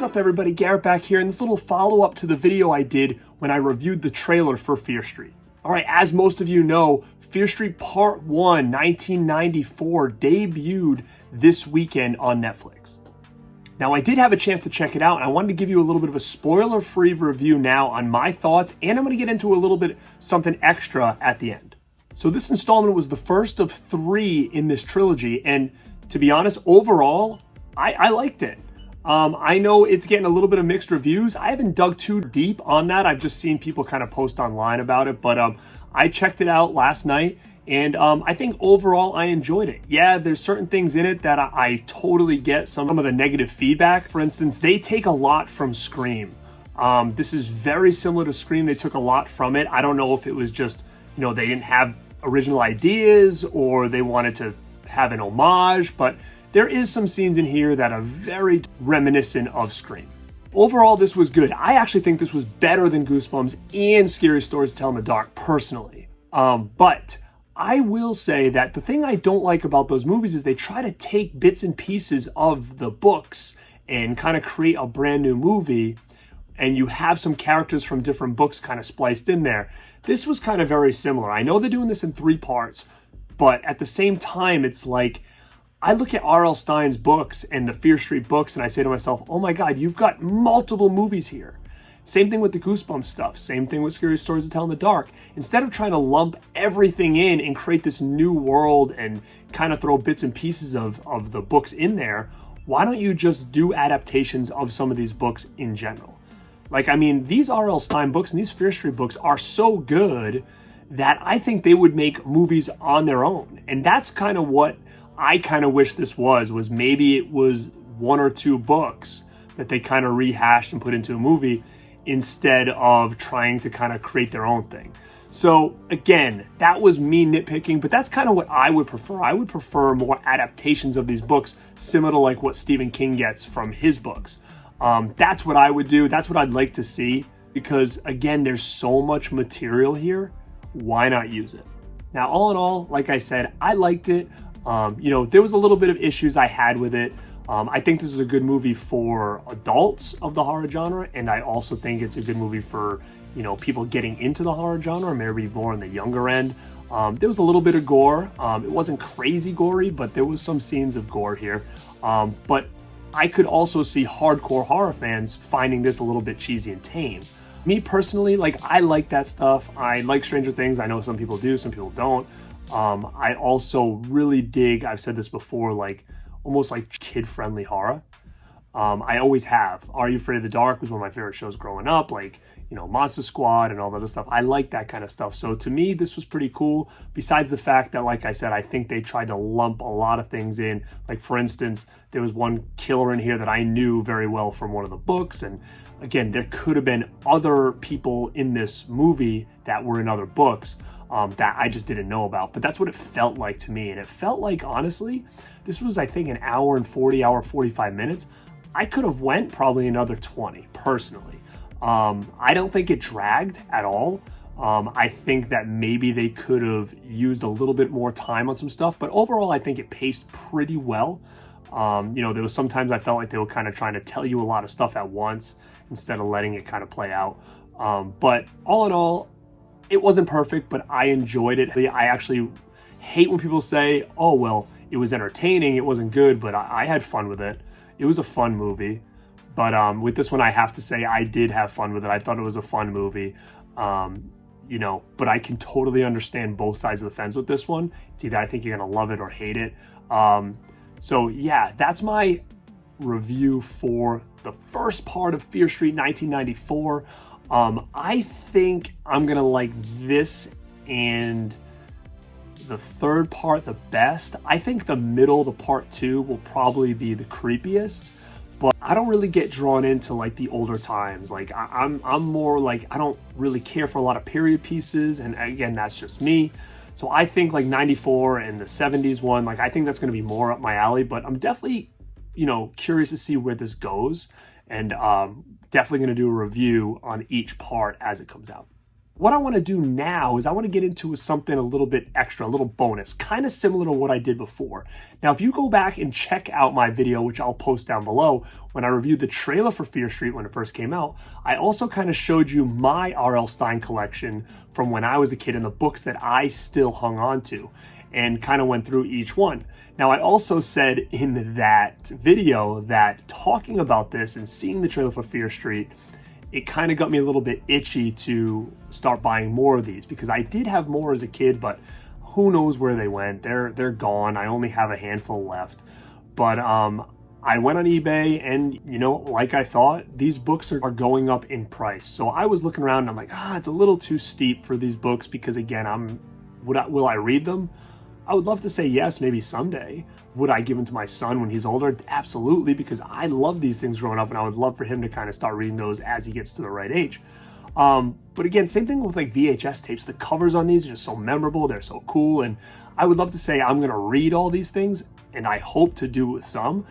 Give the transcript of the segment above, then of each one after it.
up everybody, Garrett back here, and this little follow-up to the video I did when I reviewed the trailer for Fear Street. Alright, as most of you know, Fear Street Part 1, 1994 debuted this weekend on Netflix. Now, I did have a chance to check it out, and I wanted to give you a little bit of a spoiler-free review now on my thoughts, and I'm going to get into a little bit something extra at the end. So this installment was the first of 3 in this trilogy, and to be honest, overall, I liked it. I know it's getting a little bit of mixed reviews. I haven't dug too deep on that. I've just seen people kind of post online about it, but I checked it out last night, and I think overall I enjoyed it. Yeah, there's certain things in it that I totally get some of the negative feedback. For instance, they take a lot from Scream. This is very similar to Scream. They took a lot from it. I don't know if it was just, they didn't have original ideas or they wanted to have an homage, but there is some scenes in here that are very reminiscent of Scream. Overall, this was good. I actually think this was better than Goosebumps and Scary Stories to Tell in the Dark, personally. But I will say that the thing I don't like about those movies is they try to take bits and pieces of the books and kind of create a brand new movie, and you have some characters from different books kind of spliced in there. This was kind of very similar. I know they're doing this in 3 parts, but at the same time, it's like, I look at RL Stine's books and the Fear Street books and I say to myself, oh my God, you've got multiple movies here. Same thing with the Goosebumps stuff. Same thing with Scary Stories to Tell in the Dark. Instead of trying to lump everything in and create this new world and kind of throw bits and pieces of the books in there, why don't you just do adaptations of some of these books in general? Like, I mean, these R.L. Stine books and these Fear Street books are so good that I think they would make movies on their own. And that's kind of what I kind of wish this was maybe it was 1 or 2 books that they kind of rehashed and put into a movie instead of trying to kind of create their own thing. So again, that was me nitpicking, but that's kind of what I would prefer. I would prefer more adaptations of these books, similar to like what Stephen King gets from his books. That's what I would do. That's what I'd like to see, because again, there's so much material here. Why not use it? Now, all in all, like I said, I liked it. There was a little bit of issues I had with it. I think this is a good movie for adults of the horror genre, and I also think it's a good movie for, people getting into the horror genre, maybe more on the younger end. There was a little bit of gore. It wasn't crazy gory, but there was some scenes of gore here. But I could also see hardcore horror fans finding this a little bit cheesy and tame. Me personally, I like that stuff. I like Stranger Things. I know some people do, some people don't. I also really dig, I've said this before, almost like kid-friendly horror. I always have. Are You Afraid of the Dark was one of my favorite shows growing up, Monster Squad and all that other stuff. I like that kind of stuff. So to me, this was pretty cool. Besides the fact that, like I said, I think they tried to lump a lot of things in. Like, for instance, there was one killer in here that I knew very well from one of the books. And again, there could have been other people in this movie that were in other books that I just didn't know about. But that's what it felt like to me. And it felt like, honestly, this was, I think, an hour and 45 minutes. I could have went probably another 20, personally. I don't think it dragged at all. I think that maybe they could have used a little bit more time on some stuff, but overall, I think it paced pretty well. There was sometimes I felt like they were kind of trying to tell you a lot of stuff at once instead of letting it kind of play out. But all in all, it wasn't perfect, but I enjoyed it. I actually hate when people say, oh, well, it was entertaining, it wasn't good, but I had fun with it. It was a fun movie. But with this one, I have to say I did have fun with it. I thought it was a fun movie. But I can totally understand both sides of the fence with this one. It's either I think you're going to love it or hate it. So yeah, that's my review for the first part of Fear Street 1994. I think I'm going to like this and the third part the best. I think the middle, the part 2, will probably be the creepiest. But I don't really get drawn into the older times. I'm more I don't really care for a lot of period pieces, and again, that's just me. So I think 94 and the 70s one, I think that's going to be more up my alley. But I'm definitely, curious to see where this goes, and definitely going to do a review on each part as it comes out. what I want to do now is I want to get into something a little bit extra, a little bonus, kind of similar to what I did before. Now, if you go back and check out my video, which I'll post down below, when I reviewed the trailer for Fear Street when it first came out, I also kind of showed you my RL Stine collection from when I was a kid and the books that I still hung on to, and kind of went through each one. Now, I also said in that video that talking about this and seeing the trailer for Fear Street, it kind of got me a little bit itchy to start buying more of these, because I did have more as a kid, but who knows where they went. They're gone. I only have a handful left. But I went on eBay, and like I thought, these books are going up in price. So I was looking around and I'm like, it's a little too steep for these books, because again, will I read them? I would love to say yes, maybe someday. Would I give them to my son when he's older? Absolutely, because I love these things growing up, and I would love for him to kind of start reading those as he gets to the right age. But again, same thing with like VHS tapes. The covers on these are just so memorable. They're so cool, and I would love to say I'm going to read all these things, and I hope to do with some.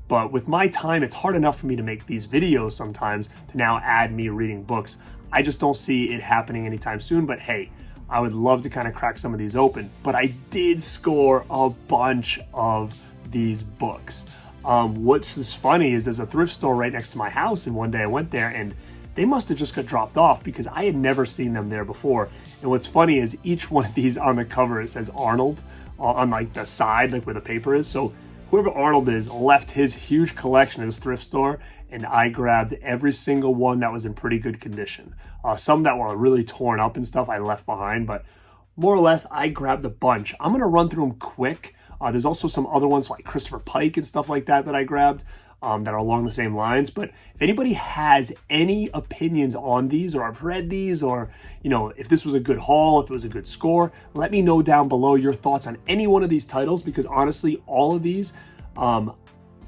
But with my time, it's hard enough for me to make these videos sometimes to now add me reading books. I just don't see it happening anytime soon, but hey, I would love to kind of crack some of these open. But I did score a bunch of these books. What's is funny is there's a thrift store right next to my house, and one day I went there and they must have just got dropped off, because I had never seen them there before. And what's funny is each one of these on the cover, it says Arnold on like the side, like where the paper is. So whoever Arnold is left his huge collection at his thrift store, and I grabbed every single one that was in pretty good condition. Some that were really torn up and stuff I left behind, but more or less I grabbed a bunch. I'm going to run through them quick. There's also some other ones like Christopher Pike and stuff like that I grabbed that are along the same lines. But if anybody has any opinions on these, or I've read these, or if this was a good haul, if it was a good score, let me know down below your thoughts on any one of these titles, because honestly, all of these,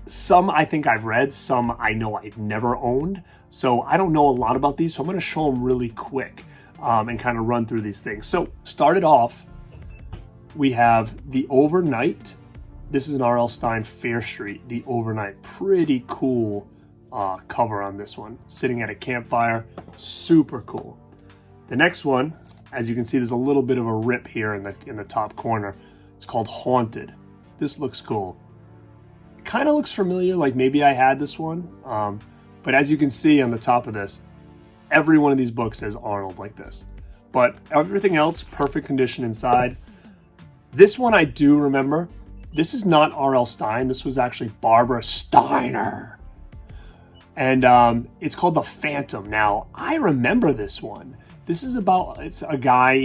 some I think I've read, some I know I've never owned. So I don't know a lot about these, so I'm going to show them really quick and kind of run through these things. So started off, we have The Overnight. This is an RL Stine Fear Street, The Overnight. Pretty cool cover on this one. Sitting at a campfire, super cool. The next one, as you can see, there's a little bit of a rip here in the top corner. It's called Haunted. This looks cool. Kind of looks familiar, like maybe I had this one. But as you can see on the top of this, every one of these books says Arnold like this. But everything else, perfect condition inside. This one I do remember. This is not RL Stine. This was actually Barbara Steiner. And it's called The Phantom. Now, I remember this one. This is about, it's a guy,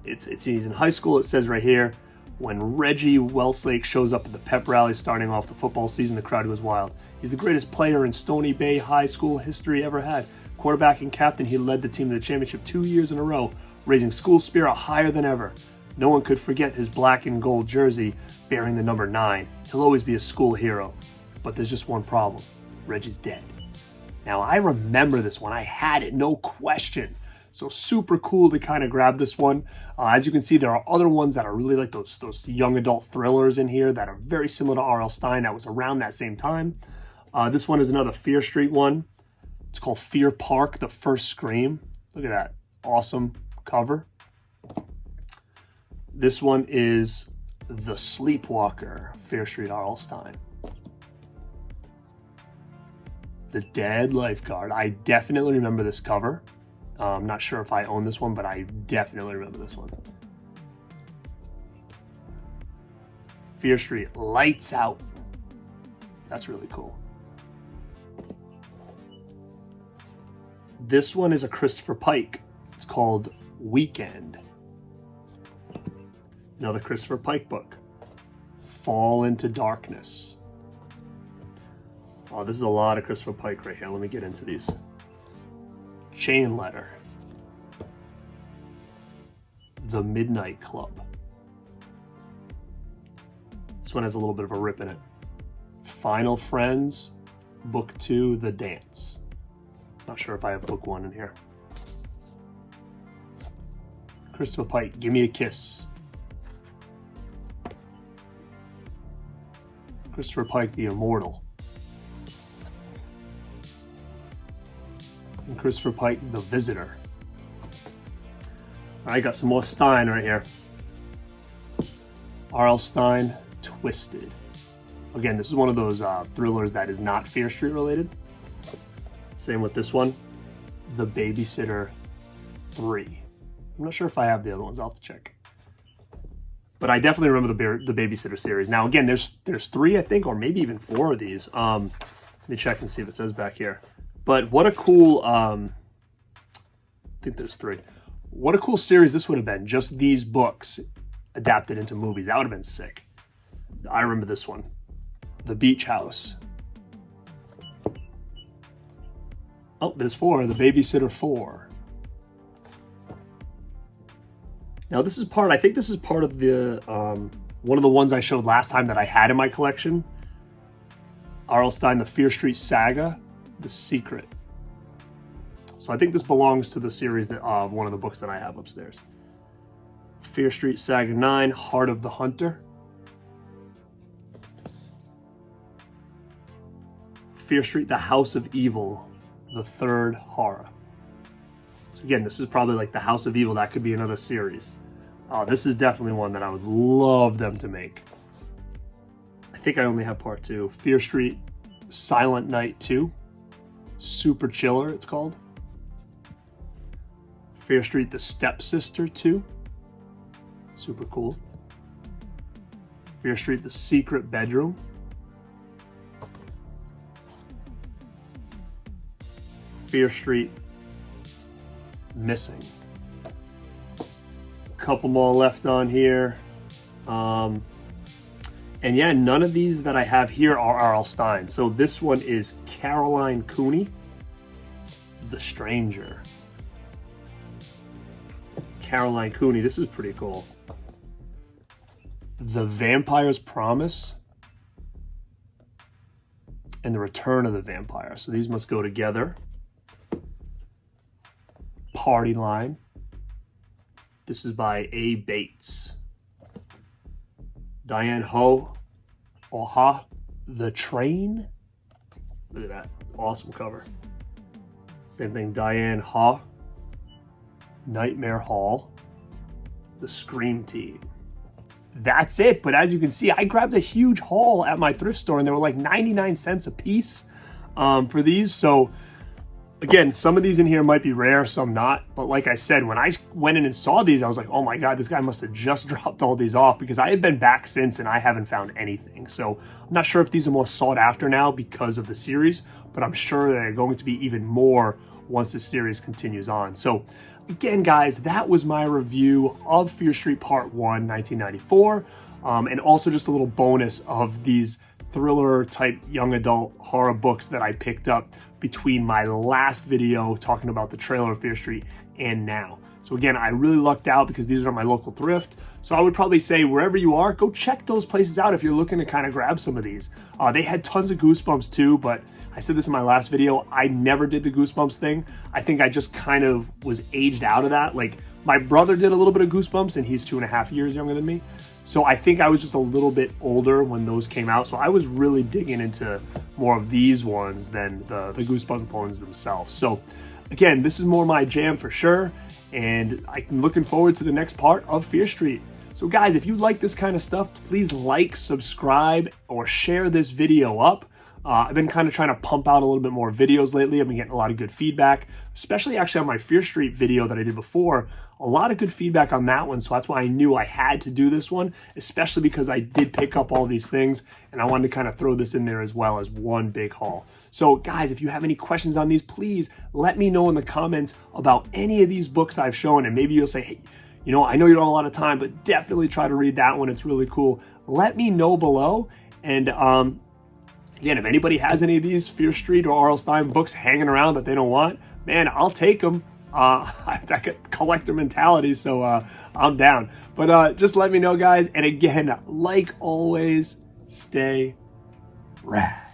he's in high school. It says right here, when Reggie Westlake shows up at the pep rally starting off the football season, the crowd goes wild. He's the greatest player in Stony Bay High School history ever had. Quarterback and captain, he led the team to the championship 2 years in a row, raising school spirit higher than ever. No one could forget his black and gold jersey bearing the number 9. He'll always be a school hero. But there's just one problem. Reggie's dead. Now, I remember this one. I had it, no question. So super cool to kind of grab this one. As you can see, there are other ones that are really like those young adult thrillers in here that are very similar to RL Stine that was around that same time. This one is another Fear Street one. It's called Fear Park, The First Scream. Look at that. Awesome cover. This one is The Sleepwalker, Fear Street, RL Stine. The Dead Lifeguard. I definitely remember this cover. I'm not sure if I own this one, but I definitely remember this one. Fear Street, Lights Out. That's really cool. This one is a Christopher Pike. It's called Weekend. Another Christopher Pike book. Fall into Darkness. Oh, this is a lot of Christopher Pike right here. Let me get into these. Chain Letter. The Midnight Club. This one has a little bit of a rip in it. Final Friends, Book 2, The Dance. Not sure if I have Book 1 in here. Christopher Pike, Give Me a Kiss. Christopher Pike, The Immortal. And Christopher Pike, The Visitor. I got some more Stine right here. RL Stine, Twisted. Again, this is one of those thrillers that is not Fear Street related. Same with this one, The Babysitter 3. I'm not sure if I have the other ones. I'll have to check. But I definitely remember the Babysitter series. Now, again, there's 3, I think, or maybe even 4 of these. Let me check and see if it says back here. But what a cool, I think there's 3. What a cool series this would have been. Just these books adapted into movies. That would have been sick. I remember this one. The Beach House. Oh, there's 4. The Babysitter 4. Now this is part, I think this is part of the, one of the ones I showed last time that I had in my collection. RL Stine, The Fear Street Saga, The Secret. So I think this belongs to the series that, of one of the books that I have upstairs. Fear Street Saga 9, Heart of the Hunter. Fear Street, The House of Evil, the 3rd horror. So again, this is probably like the House of Evil. That could be another series. This is definitely one that I would love them to make. I think I only have part 2. Fear Street, Silent Night 2. Super Chiller, it's called. Fear Street, The Stepsister 2. Super cool. Fear Street, The Secret Bedroom. Fear Street, Missing. Couple more left on here. And yeah, none of these that I have here are RL Stine. So this one is Caroline Cooney, The Stranger. Caroline Cooney, this is pretty cool. The Vampire's Promise and The Return of the Vampire. So these must go together. Party Line. This is by A. Bates. Diane Ho, Oha, The Train. Look at that, awesome cover. Same thing, Diane Ha, Nightmare Hall, The Scream Team. That's it, but as you can see, I grabbed a huge haul at my thrift store and they were like 99 cents a piece for these. So again, some of these in here might be rare, some not. But like I said, when I went in and saw these, I was like, oh my God, this guy must have just dropped all these off because I had been back since and I haven't found anything. So I'm not sure if these are more sought after now because of the series, but I'm sure they're going to be even more once the series continues on. So again, guys, that was my review of Fear Street Part 1, 1994. And also just a little bonus of these thriller type young adult horror books that I picked up between my last video talking about the trailer of Fear Street and now. So again, I really lucked out because these are my local thrift. So I would probably say wherever you are, go check those places out if you're looking to kind of grab some of these. They had tons of Goosebumps too, but I said this in my last video, I never did the Goosebumps thing. I think I just kind of was aged out of that. Like my brother did a little bit of Goosebumps and he's 2.5 years younger than me. So I think I was just a little bit older when those came out. So I was really digging into more of these ones than the Goosebumps ones themselves. So again, this is more my jam for sure. And I'm looking forward to the next part of Fear Street. So guys, if you like this kind of stuff, please like, subscribe, or share this video up. I've been kind of trying to pump out a little bit more videos lately. I've been getting a lot of good feedback, especially actually on my Fear Street video that I did before. A lot of good feedback on that one, so that's why I knew I had to do this one, especially because I did pick up all these things, and I wanted to kind of throw this in there as well as one big haul. So guys, if you have any questions on these, please let me know in the comments about any of these books I've shown, and maybe you'll say, hey, you know, I know you don't have a lot of time, but definitely try to read that one. It's really cool. Let me know below, and again, if anybody has any of these Fear Street or RL Stine books hanging around that they don't want, man, I'll take them. I got collector mentality, so I'm down. But just let me know, guys. And again, like always, stay rad.